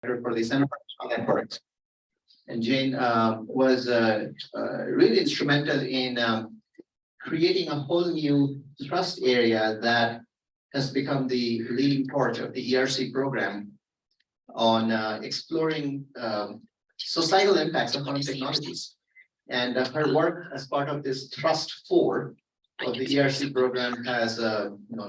for the Center for Networks. And Jane was really instrumental in creating a whole new thrust area that has become the leading torch of the ERC program on exploring societal impacts of quantum technologies. And her work as part of this Thrust 4 of the ERC program has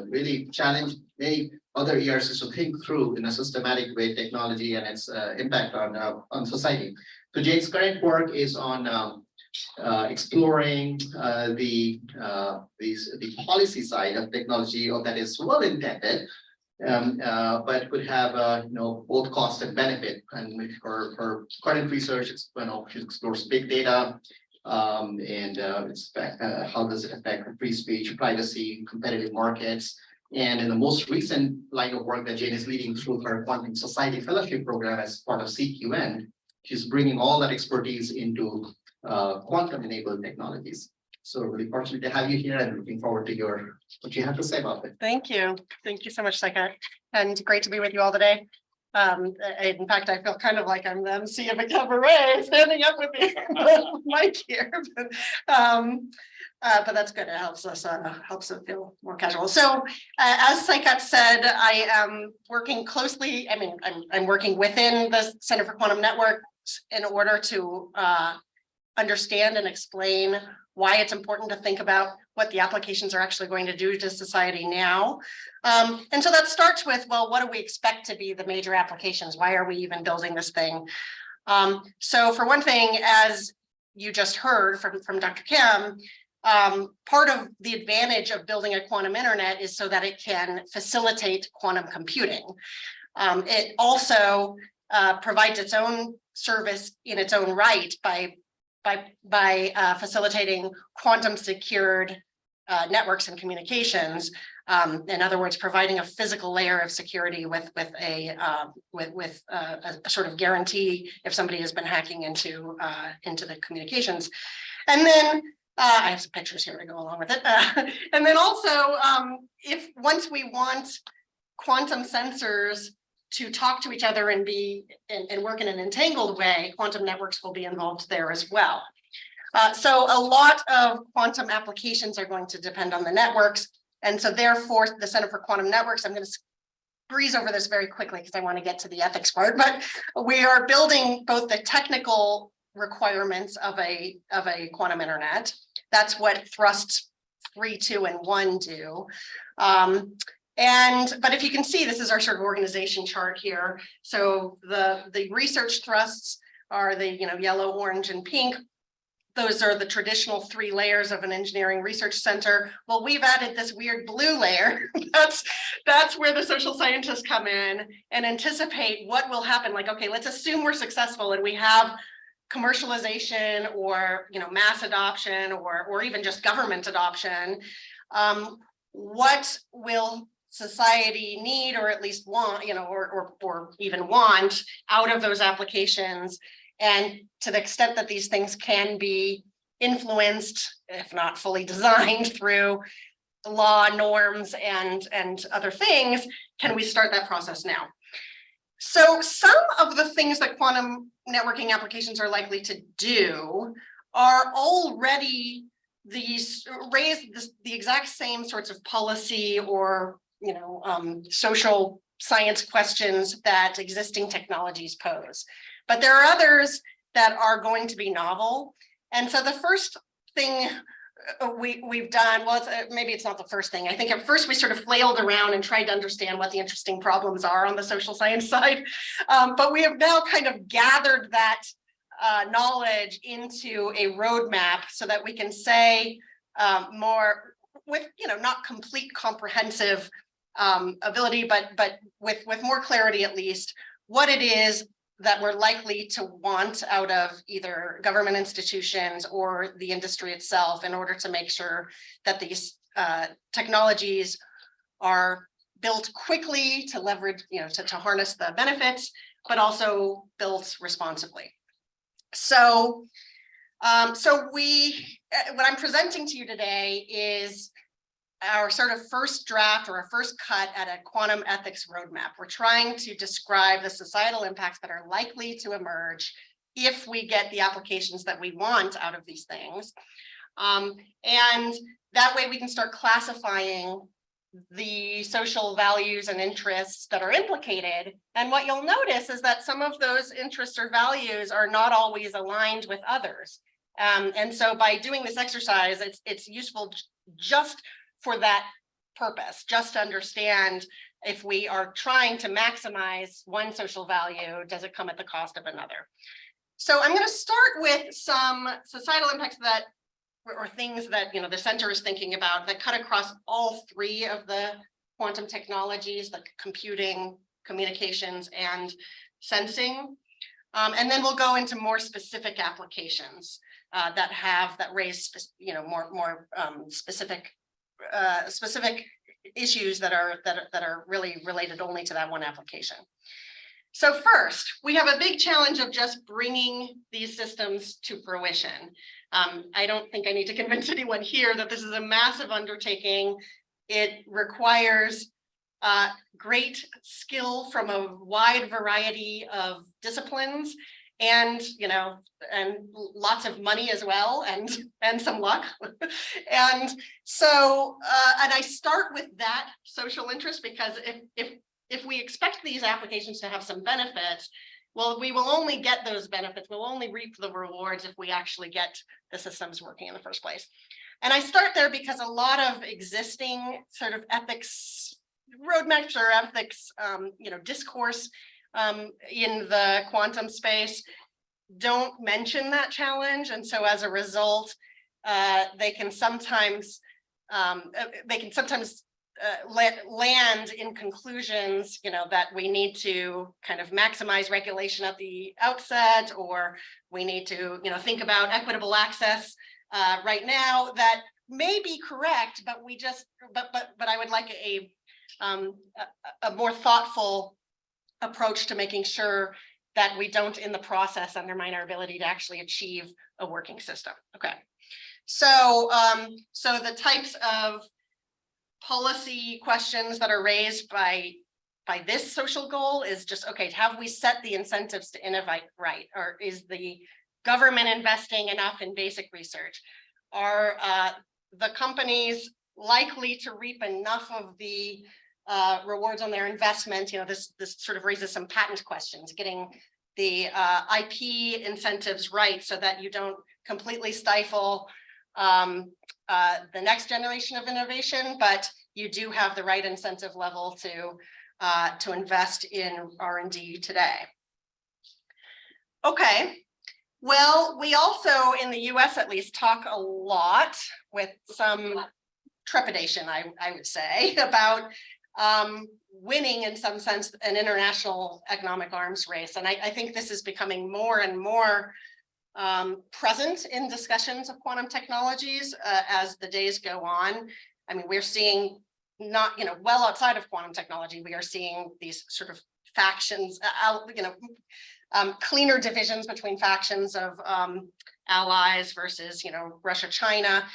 really challenged many other ERCs to think through in a systematic way technology and its impact on society. So Jane's current work is on exploring the policy side of technology that is well intended, but could have both cost and benefit. And her current research is she explores big data and how does it affect free speech, privacy, competitive markets. And in the most recent line of work that Jane is leading through her Quantum Society Fellowship Program as part of CQN, she's bringing all that expertise into quantum-enabled technologies. So really fortunate to have you here and looking forward to what you have to say about it. Thank you. Thank you so much, Saikat. And great to be with you all today. In fact, I feel kind of like I'm the MC of a cabaret standing up with the mic here. But that's good. It helps it feel more casual. So as Saikat said, I am working closely. I'm working within the Center for Quantum Networks in order to understand and explain why it's important to think about what the applications are actually going to do to society now. And so that starts with, well, what do we expect to be the major applications? Why are we even building this thing? So for one thing, as you just heard from Dr. Kim, part of the advantage of building a quantum internet is so that it can facilitate quantum computing. It also provides its own service in its own right by facilitating quantum secured networks and communications. In other words, providing a physical layer of security with a sort of guarantee if somebody has been hacking into the communications. And then I have some pictures here to go along with it. And then also, if once we want quantum sensors to talk to each other and work in an entangled way, quantum networks will be involved there as well. So a lot of quantum applications are going to depend on the networks. And so therefore, the Center for Quantum Networks, I'm going to breeze over this very quickly because I want to get to the ethics part, but we are building both the technical requirements of a quantum internet. That's what Thrust 3, 2, and 1 do. But if you can see, this is our sort of organization chart here. So the research thrusts are the yellow, orange, and pink. Those are the traditional 3 layers of an engineering research center. Well, we've added this weird blue layer. That's where the social scientists come in and anticipate what will happen. Like, okay, let's assume we're successful and we have commercialization or mass adoption or even just government adoption. What will society need, or at least want, or even want out of those applications? And to the extent that these things can be influenced, if not fully designed, through law, norms, and other things, can we start that process now? So some of the things that quantum networking applications are likely to do are already the exact same sorts of policy or social science questions that existing technologies pose. But there are others that are going to be novel. And so the first thing we've done, well, maybe it's not the first thing. I think at first we sort of flailed around and tried to understand what the interesting problems are on the social science side. But we have now kind of gathered that knowledge into a roadmap so that we can say more with, not complete comprehensive ability, but with more clarity at least, what it is that we're likely to want out of either government institutions or the industry itself in order to make sure that these technologies are built quickly to leverage, to harness the benefits, but also built responsibly. So, what I'm presenting to you today is our sort of first draft or our first cut at a quantum ethics roadmap. We're trying to describe the societal impacts that are likely to emerge if we get the applications that we want out of these things. And that way we can start classifying the social values and interests that are implicated. And what you'll notice is that some of those interests or values are not always aligned with others. And so by doing this exercise, it's useful just for that purpose, just to understand if we are trying to maximize one social value, does it come at the cost of another? So I'm going to start with some societal impacts that, or things that the center is thinking about that cut across all three of the quantum technologies, like computing, communications, and sensing. And then we'll go into more specific applications that raise more specific issues that are really related only to that one application. So first, we have a big challenge of just bringing these systems to fruition. I don't think I need to convince anyone here that this is a massive undertaking. It requires great skill from a wide variety of disciplines, and lots of money as well, and some luck. And so and I start with that social interest because if we expect these applications to have some benefits, well, we will only get those benefits, we'll only reap the rewards if we actually get the systems working in the first place. And I start there because a lot of existing sort of ethics roadmaps or ethics discourse in the quantum space don't mention that challenge. And so as a result, they can sometimes land in conclusions, that we need to kind of maximize regulation at the outset, or we need to, think about equitable access right now. That may be correct, but but I would like a more thoughtful approach to making sure that we don't, in the process, undermine our ability to actually achieve a working system. Okay, so the types of policy questions that are raised by this social goal is just, okay, have we set the incentives to innovate right? Or is the government investing enough in basic research? Are the companies likely to reap enough of the rewards on their investment? This sort of raises some patent questions, getting the IP incentives right so that you don't completely stifle the next generation of innovation, but you do have the right incentive level to invest in R&D today. Okay, well, we also in the US at least talk a lot with some trepidation, I would say, about winning in some sense an international economic arms race. And I think this is becoming more and more present in discussions of quantum technologies as the days go on. I mean, we're seeing not, well outside of quantum technology, we are seeing these sort of factions, cleaner divisions between factions of allies versus, Russia, China,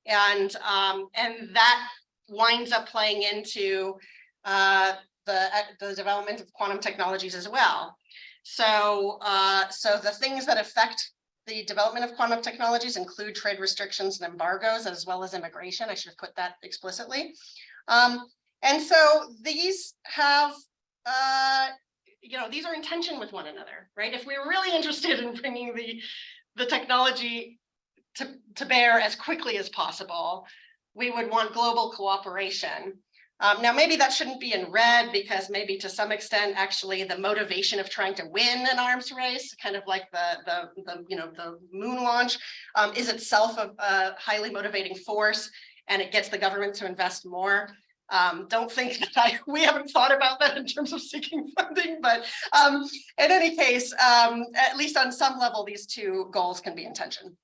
and that winds up playing into the development of quantum technologies as well. So the things that affect the development of quantum technologies include trade restrictions and embargoes, as well as immigration. I should have put that explicitly. And so these have, these are in tension with one another, right? If we're really interested in bringing the technology to bear as quickly as possible, we would want global cooperation. Now, maybe that shouldn't be in red, because maybe to some extent, actually, the motivation of trying to win an arms race, kind of like the moon launch, is itself a highly motivating force, and it gets the government to invest more. Don't think that we haven't thought about that in terms of seeking funding, but in any case, at least on some level, these two goals can be in tension.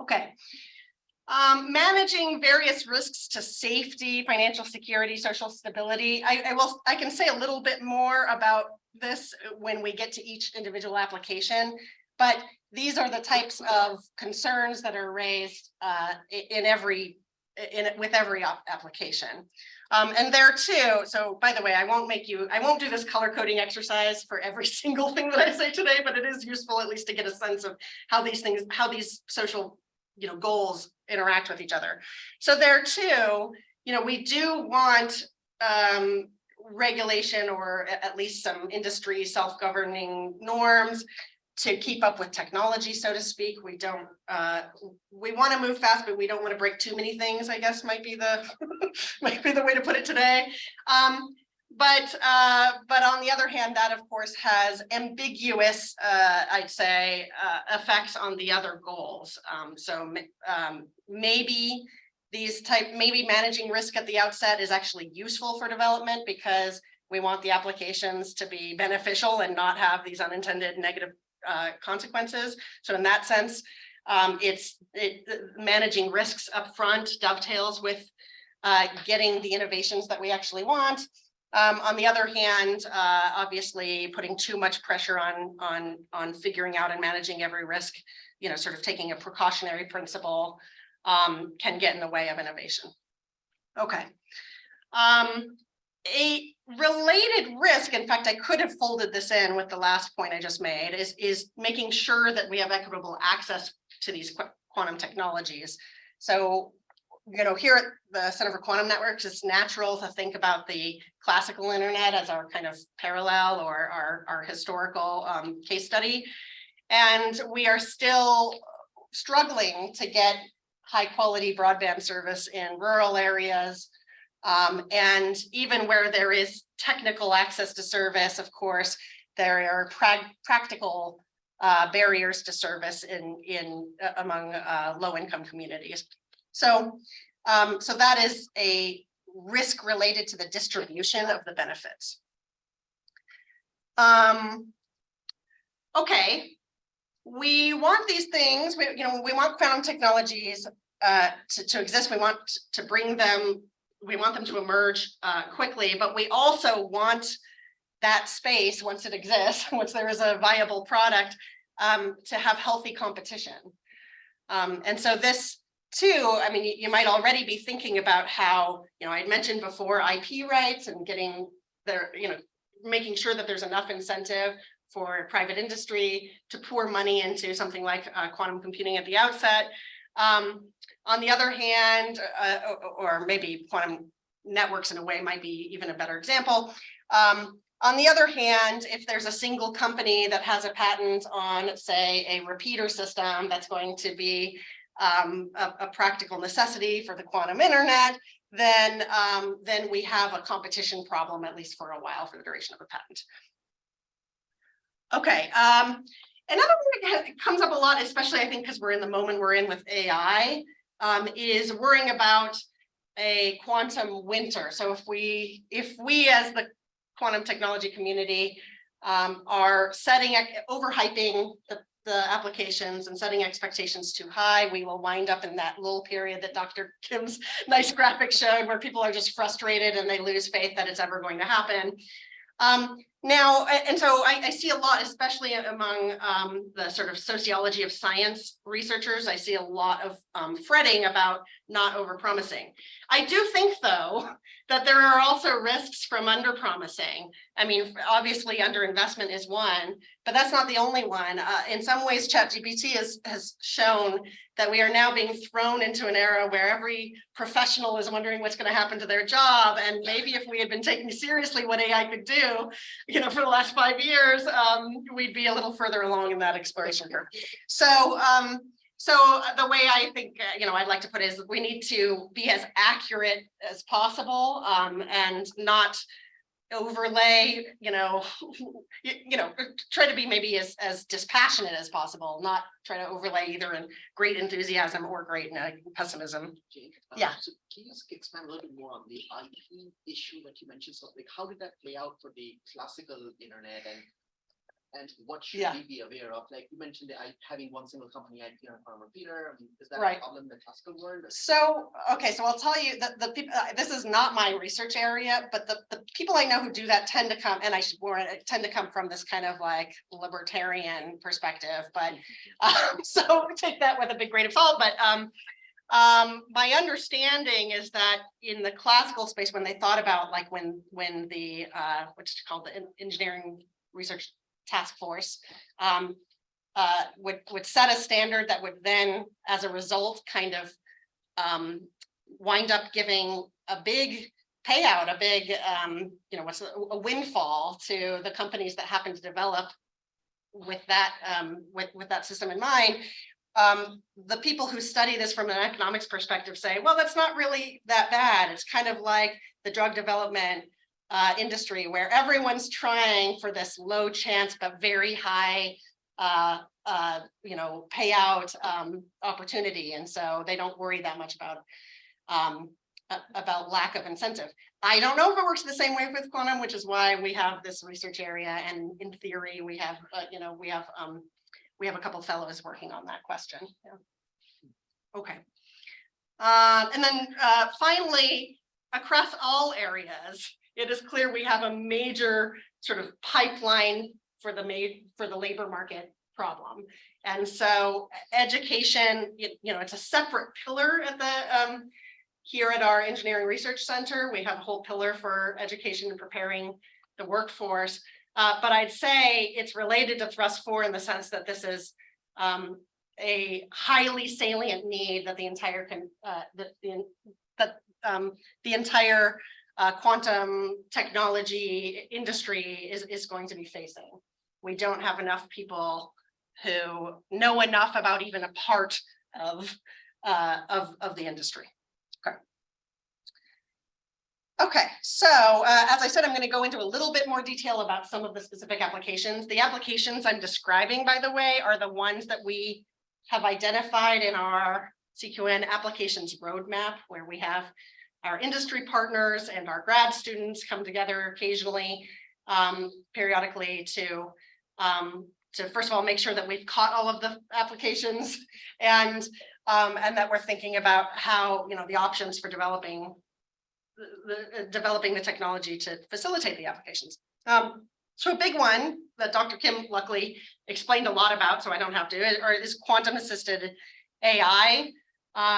Okay. Managing various risks to safety, financial security, social stability. I can say a little bit more about this when we get to each individual application, but these are the types of concerns that are raised in every in it with every application. And there too, so by the way, I won't do this color coding exercise for every single thing that I say today, but it is useful at least to get a sense of how these social, goals interact with each other. So there too, we do want regulation, or at least some industry self-governing norms to keep up with technology, so to speak. We don't, we want to move fast, but we don't want to break too many things, I guess might be the way to put it today. But on the other hand, that of course has ambiguous, I'd say, effects on the other goals. Maybe maybe managing risk at the outset is actually useful for development, because we want the applications to be beneficial and not have these unintended negative consequences. So in that sense, managing risks up front dovetails with getting the innovations that we actually want. On the other hand, obviously putting too much pressure on figuring out and managing every risk, sort of taking a precautionary principle, can get in the way of innovation. Okay. A related risk, in fact, I could have folded this in with the last point I just made, is making sure that we have equitable access to these quantum technologies. So, here at the Center for Quantum Networks, it's natural to think about the classical internet as our kind of parallel, or our historical case study. And we are still struggling to get high quality broadband service in rural areas. And even where there is technical access to service, of course, there are practical barriers to service among low-income communities. So that is a risk related to the distribution of the benefits. Okay, we want these things. We want quantum technologies to exist. We want to bring them. We want them to emerge quickly, but we also want that space, once it exists, once there is a viable product, to have healthy competition. And so this too, I mean, you might already be thinking about how, I'd mentioned before IP rights and getting there, making sure that there's enough incentive for private industry to pour money into something like quantum computing at the outset. On the other hand, or maybe quantum networks in a way might be even a better example. On the other hand, if there's a single company that has a patent on, say, a repeater system that's going to be a practical necessity for the quantum internet, then we have a competition problem, at least for a while, for the duration of a patent. Okay. Another one that comes up a lot, especially I think because we're in the moment we're in with AI, is worrying about a quantum winter. So if we as the quantum technology community are overhyping the applications and setting expectations too high, we will wind up in that lull period that Dr. Kim's nice graphic showed, where people are just frustrated and they lose faith that it's ever going to happen. Now, and so I see a lot, especially among the sort of sociology of science researchers, I see a lot of fretting about not overpromising. I do think, though, that there are also risks from underpromising. I mean, obviously, underinvestment is one, but that's not the only one. In some ways, ChatGPT has shown that we are now being thrown into an era where every professional is wondering what's going to happen to their job. And maybe if we had been taking seriously what AI could do, for the last 5 years, we'd be a little further along in that exploration curve. So the way I think, I'd like to put it is we need to be as accurate as possible and not overlay, try to be maybe as dispassionate as possible, not try to overlay either in great enthusiasm or great pessimism. Yeah. So can you just expand a little bit more on the IP issue that you mentioned? So, how did that play out for the classical internet, and what should we be aware of? Like you mentioned, having one single company IP on a quantum repeater. I mean, is that a problem in the classical world? So I'll tell you that the people. This is not my research area, but the people I know who do that tend to come, and I should warn it, tend to come from this kind of like libertarian perspective. But so take that with a big grain of salt. But My understanding is that in the classical space, when they thought about like when the what's it called, the Engineering Research Task Force would set a standard that would then, as a result, kind of wind up giving a big payout, a big you know, what's a windfall to the companies that happen to develop with that with that system in mind. The people who study this from an economics perspective say, well, that's not really that bad. It's kind of like the drug development industry, where everyone's trying for this low chance but very high you know, payout opportunity, and so they don't worry that much about lack of incentive. I don't know if it works the same way with quantum, which is why we have this research area, and in theory we have you know, we have a couple fellows working on that question. Yeah. Okay. And then finally, across all areas, it is clear we have a major sort of pipeline for the labor market problem. And so education, you know, it's a separate pillar at the here at our Engineering Research Center. We have a whole pillar for education and preparing the workforce. But I'd say it's related to thrust 4 in the sense that this is a highly salient need that the entire quantum technology industry is going to be facing. We don't have enough people who know enough about even a part of the industry. Okay, so as I said, I'm going to go into a little bit more detail about some of the specific applications. The applications I'm describing, by the way, are the ones that we have identified in our CQN applications roadmap, where we have our industry partners and our grad students come together occasionally, periodically to first of all make sure that we've caught all of the applications, and that we're thinking about how, you know, the options for developing the technology to facilitate the applications. So a big one that Dr. Kim luckily explained a lot about, so I don't have to, is quantum assisted AI.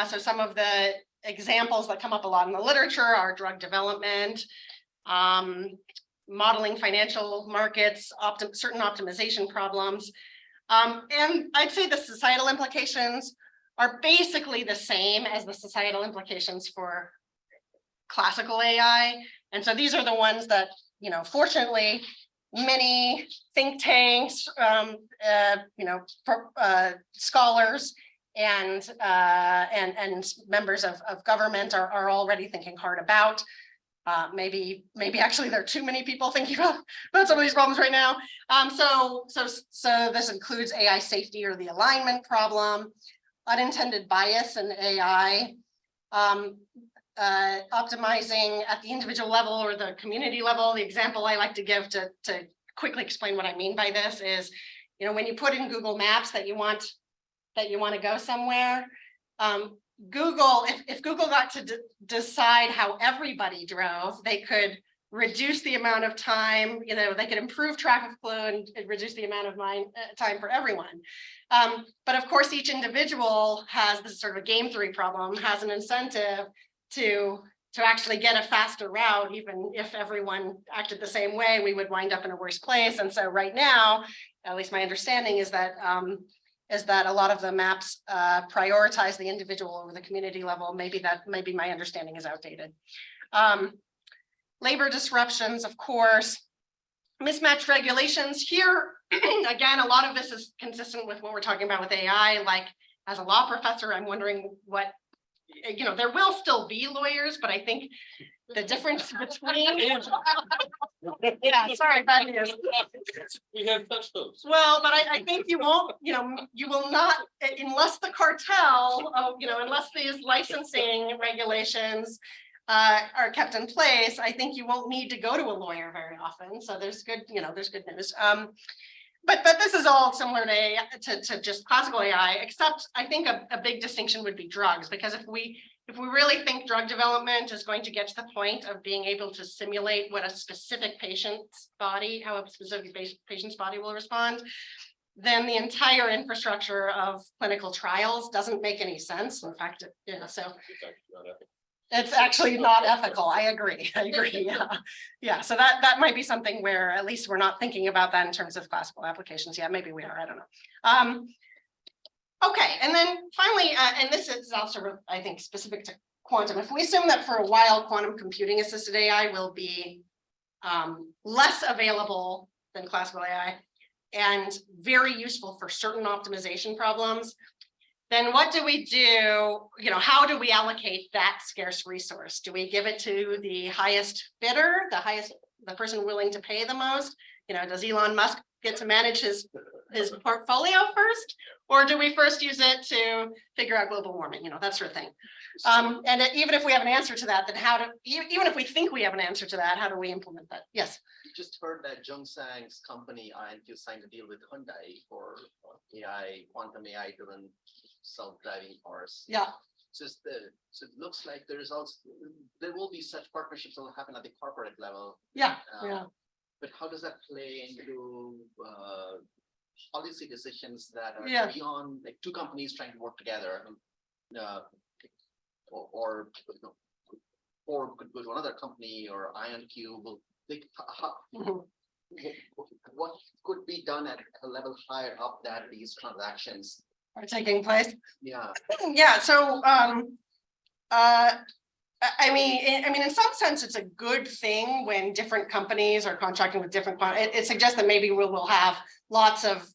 So some of the examples that come up a lot in the literature are drug development, modeling financial markets, certain optimization problems. And I'd say the societal implications are basically the same as the societal implications for classical AI. And so these are the ones that, you know, fortunately, many think tanks, you know, scholars and members of government are already thinking hard about. Maybe actually there are too many people thinking about some of these problems right now. So this includes AI safety or the alignment problem, unintended bias in AI, optimizing at the individual level or the community level. The example I like to give to quickly explain what I mean by this is, you know, when you put in Google Maps that you want to go somewhere, Google, if Google got to decide how everybody drove, they could reduce the amount of time, you know, they could improve traffic flow and reduce the amount of time for everyone. But of course, each individual has this sort of game theory problem, has an incentive to actually get a faster route. Even if everyone acted the same way, we would wind up in a worse place. And so right now, at least my understanding is that a lot of the maps prioritize the individual over the community level. Maybe my understanding is outdated. Labor disruptions, of course, mismatched regulations. Here, again, a lot of this is consistent with what we're talking about with AI. Like, as a law professor, I'm wondering what, you know, there will still be lawyers, but I think the difference between yeah, sorry, bad news. We have touched those. Well, but I think you won't, you know, you will not, unless the cartel, you know, unless these licensing regulations are kept in place, I think you won't need to go to a lawyer very often. So there's good, you know, there's good news. But this is all similar to just classical AI, except I think a big distinction would be drugs, because if we really think drug development is going to get to the point of being able to simulate what a specific patient's body, how a specific patient's body will respond, then the entire infrastructure of clinical trials doesn't make any sense. In fact, so it's actually not ethical. I agree. Yeah. Yeah. So that might be something where at least we're not thinking about that in terms of classical applications. Yeah, maybe we are. I don't know. Okay. And then finally, and this is also, I think, specific to quantum. If we assume that for a while, quantum computing assisted AI will be less available than classical AI and very useful for certain optimization problems, then what do we do? How do we allocate that scarce resource? Do we give it to the highest bidder, the person willing to pay the most? Does Elon Musk get to manage his portfolio first, or do we first use it to figure out global warming? That sort of thing. And even if we have an answer to that, then even if we think we have an answer to that, how do we implement that? Yes. We just heard that Jungsang's company INQ signed a deal with Hyundai for quantum AI driven self-driving cars. Yeah. So it looks like there will be such partnerships that will happen at the corporate level. Yeah. But how does that play into policy decisions that are beyond like two companies trying to work together? Or could go to another company, or IonQ will think what could be done at a level higher up that these transactions are taking place. Yeah. Yeah. So I mean, in some sense, it's a good thing when different companies are contracting with different. It suggests that maybe we'll have lots of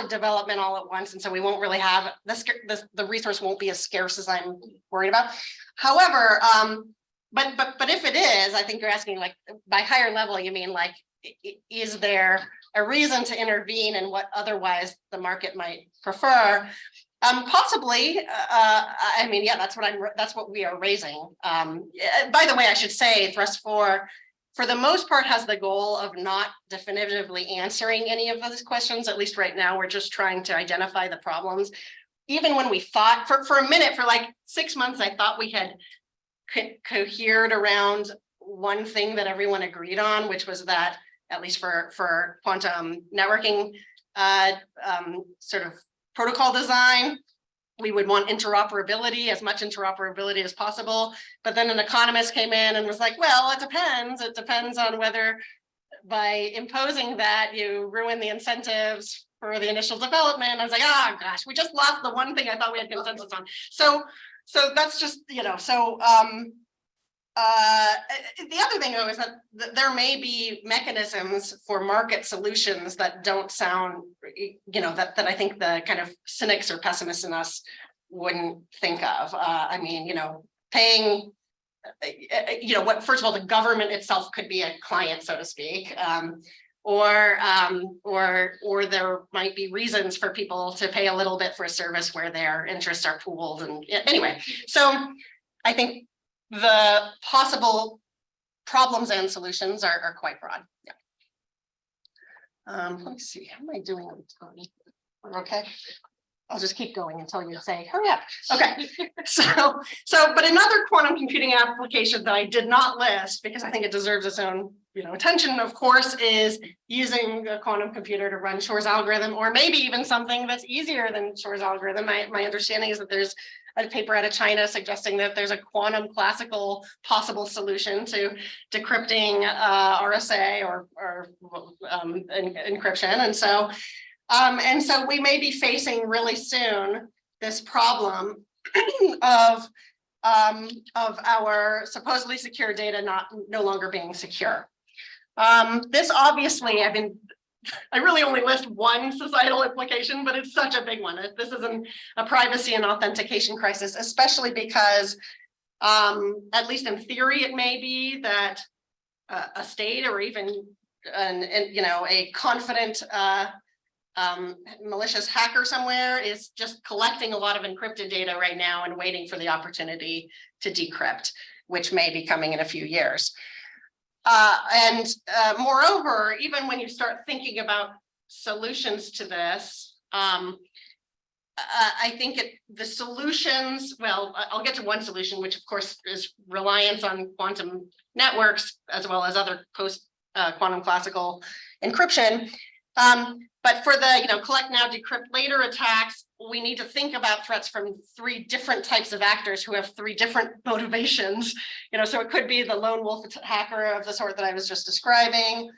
development all at once, and so we won't really have the resource won't be as scarce as I'm worried about. However, but if it is, I think you're asking like by higher level, you mean like, is there a reason to intervene in what otherwise the market might prefer? Possibly. I mean, yeah, that's what we are raising. By the way, I should say Thrust 4, for the most part, has the goal of not definitively answering any of those questions. At least right now, we're just trying to identify the problems. Even when we thought for a minute, for like 6 months, I thought we had cohered around one thing that everyone agreed on, which was that at least for quantum networking sort of protocol design, we would want interoperability, as much interoperability as possible. But then an economist came in and was like, well, it depends. It depends on whether by imposing that you ruin the incentives for the initial development. I was like, oh gosh, we just lost the one thing I thought we had consensus on. So that's just, so the other thing though is that there may be mechanisms for market solutions that don't sound, that I think the kind of cynics or pessimists in us wouldn't think of. I mean, paying, first of all, the government itself could be a client, so to speak, or there might be reasons for people to pay a little bit for a service where their interests are pooled. And anyway, so I think the possible problems and solutions are quite broad. Yeah. Let me see. How am I doing on time? We're okay. I'll just keep going until you say, hurry up. Okay. But another quantum computing application that I did not list because I think it deserves its own, attention, of course, is using a quantum computer to run Shor's algorithm, or maybe even something that's easier than Shor's algorithm. My understanding is that there's a paper out of China suggesting that there's a quantum classical possible solution to decrypting RSA or encryption. And so we may be facing really soon this problem of our supposedly secure data no longer being secure. This obviously, I really only list one societal implication, but it's such a big one. This is a privacy and authentication crisis, especially because, at least in theory, it may be that a state or even a confident malicious hacker somewhere is just collecting a lot of encrypted data right now and waiting for the opportunity to decrypt, which may be coming in a few years. Moreover, even when you start thinking about solutions to this, I think the solutions, well, I'll get to one solution, which of course is reliance on quantum networks, as well as other post quantum classical encryption. But for the, collect now, decrypt later attacks, we need to think about threats from 3 different types of actors who have 3 different motivations. So it could be the lone wolf hacker of the sort that I was just describing.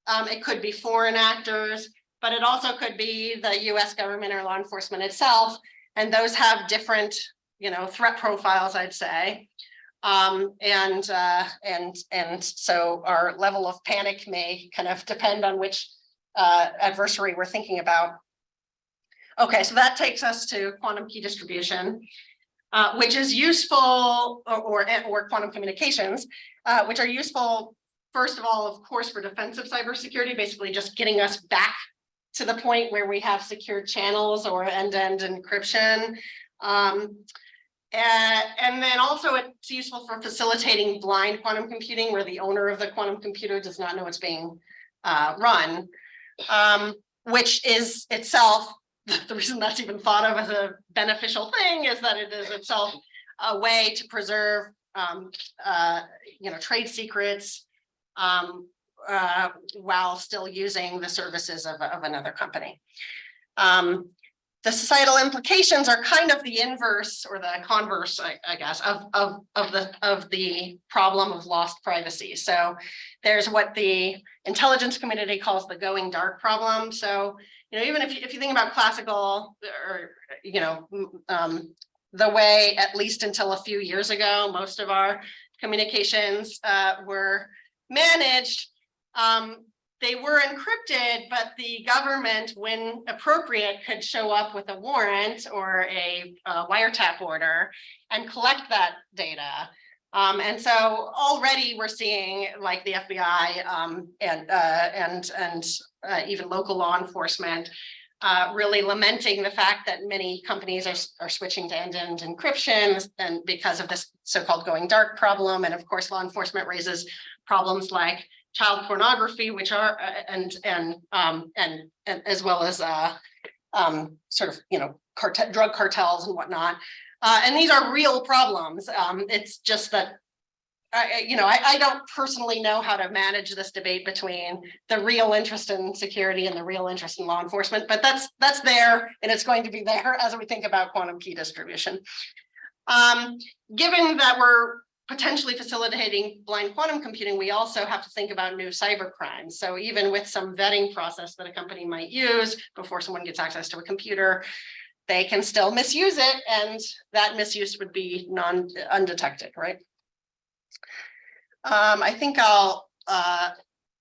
It could be foreign actors, but it also could be the US government or law enforcement itself. And those have different, threat profiles, I'd say. And so our level of panic may kind of depend on which adversary we're thinking about. Okay, so that takes us to quantum key distribution, which is useful, or quantum communications, which are useful, first of all, of course, for defensive cybersecurity, basically just getting us back to the point where we have secure channels or end-to-end encryption. And then also it's useful for facilitating blind quantum computing, where the owner of the quantum computer does not know it's being run, which is itself, the reason that's even thought of as a beneficial thing is that it is itself a way to preserve, trade secrets while still using the services of another company. The societal implications are kind of the inverse or the converse, I guess, of the problem of lost privacy. So there's what the intelligence community calls the going dark problem. So, even if you think about classical, or, the way, at least until a few years ago, most of our communications were managed, they were encrypted, but the government, when appropriate, could show up with a warrant or a wiretap order and collect that data. And so already we're seeing, like, the FBI and even local law enforcement really lamenting the fact that many companies are switching to end-to-end encryption, and because of this so-called going dark problem. And of course, law enforcement raises problems like child pornography, which are and as well as sort of drug cartels and whatnot. And these are real problems. It's just that I don't personally know how to manage this debate between the real interest in security and the real interest in law enforcement, but that's there, and it's going to be there as we think about quantum key distribution. Given that we're potentially facilitating blind quantum computing, we also have to think about new cyber crimes. So even with some vetting process that a company might use before someone gets access to a computer, they can still misuse it, and that misuse would be undetected, right? I think I'll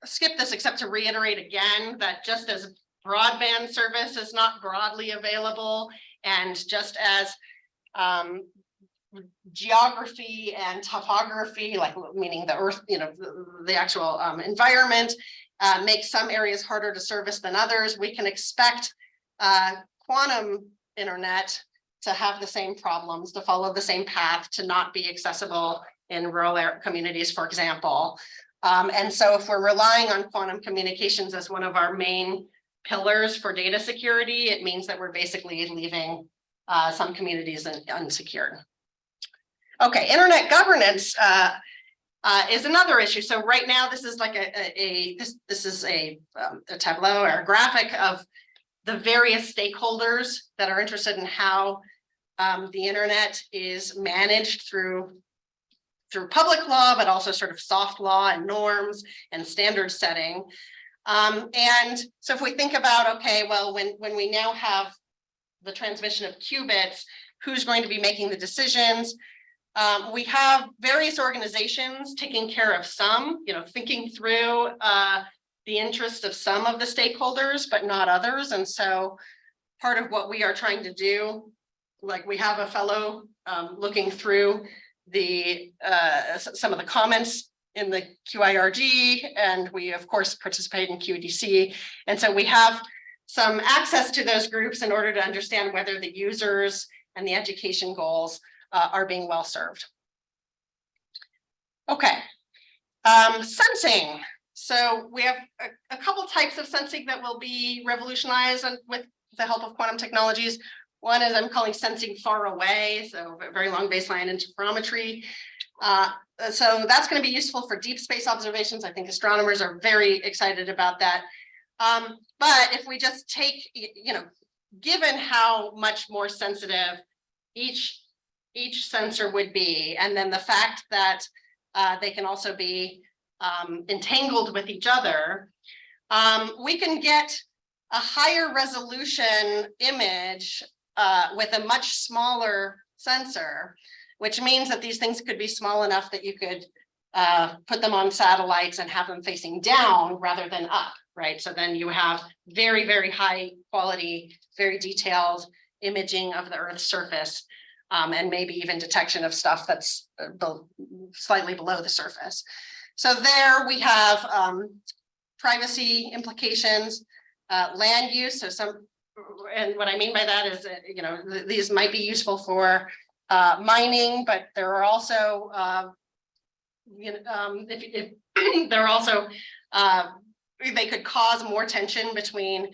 skip this, except to reiterate again that just as broadband service is not broadly available, and just as geography and topography, like meaning the earth, the actual environment, makes some areas harder to service than others, we can expect quantum internet to have the same problems, to follow the same path, to not be accessible in rural communities, for example. And so if we're relying on quantum communications as one of our main pillars for data security, it means that we're basically leaving some communities unsecured. Okay, internet governance is another issue. So right now, this is like this is a tableau or a graphic of the various stakeholders that are interested in how the internet is managed through public law, but also sort of soft law and norms and standard setting. And so if we think about, okay, well, when we now have the transmission of qubits, who's going to be making the decisions? We have various organizations taking care of some, thinking through the interests of some of the stakeholders, but not others. And so part of what we are trying to do, like we have a fellow looking through some of the comments in the QIRG, and we of course participate in QEDC. And so we have some access to those groups in order to understand whether the users and the education goals are being well served. Okay, sensing. So we have a couple types of sensing that will be revolutionized with the help of quantum technologies. One is I'm calling sensing far away, so very long baseline interferometry. So that's going to be useful for deep space observations. I think astronomers are very excited about that. But if we just take, given how much more sensitive each sensor would be, and then the fact that they can also be entangled with each other, we can get a higher resolution image with a much smaller sensor, which means that these things could be small enough that you could put them on satellites and have them facing down rather than up, right? So then you have very, very high quality, very detailed imaging of the Earth's surface, and maybe even detection of stuff that's slightly below the surface. So there we have privacy implications, land use. So and what I mean by that is that, these might be useful for mining, but there are also, if they're also, they could cause more tension between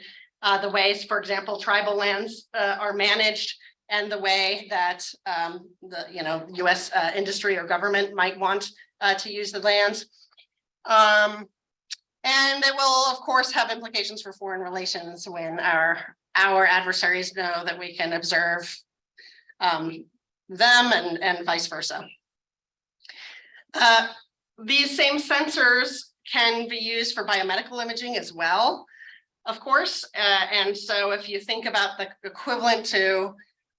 the ways, for example, tribal lands are managed and the way that the US industry or government might want to use the lands. And it will, of course, have implications for foreign relations when our adversaries know that we can observe them and vice versa. These same sensors can be used for biomedical imaging as well, of course. And so if you think about the equivalent to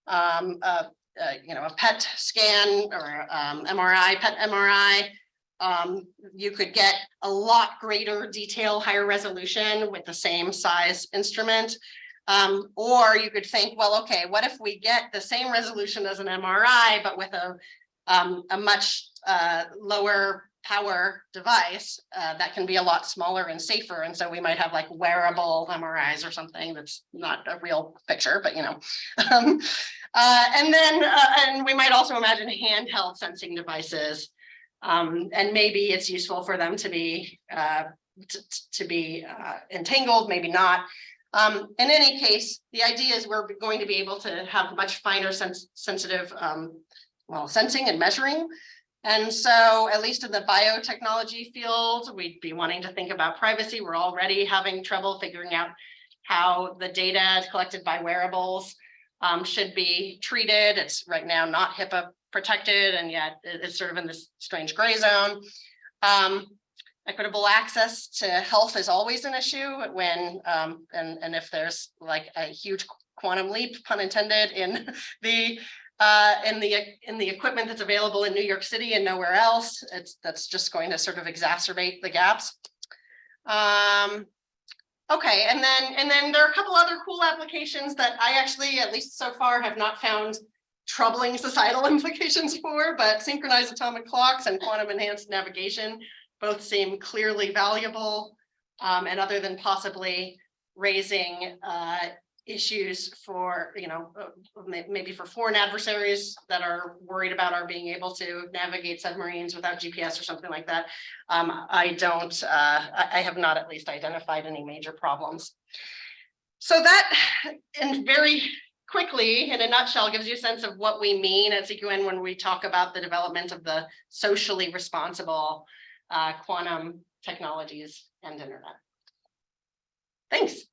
a PET scan or MRI, PET MRI, you could get a lot greater detail, higher resolution with the same size instrument. Or you could think, well, okay, what if we get the same resolution as an MRI, but with a much lower power device that can be a lot smaller and safer. And so we might have like wearable MRIs or something that's not a real picture, but and we might also imagine handheld sensing devices. And maybe it's useful for them to be entangled, maybe not. In any case, the idea is we're going to be able to have much finer sensitive sensing and measuring. And so at least in the biotechnology field, we'd be wanting to think about privacy. We're already having trouble figuring out how the data collected by wearables should be treated. It's right now not HIPAA protected, and yet it's sort of in this strange gray zone. Equitable access to health is always an issue when, and if there's like a huge quantum leap, pun intended, in the equipment that's available in New York City and nowhere else, that's just going to sort of exacerbate the gaps. Okay, and then there are a couple other cool applications that I actually, at least so far, have not found troubling societal implications for, but synchronized atomic clocks and quantum enhanced navigation both seem clearly valuable, and other than possibly raising issues for, maybe for foreign adversaries that are worried about our being able to navigate submarines without GPS or something like that. I have not at least identified any major problems. So that, and very quickly, in a nutshell, gives you a sense of what we mean at CQN when we talk about the development of the socially responsible quantum technologies and internet. Thanks.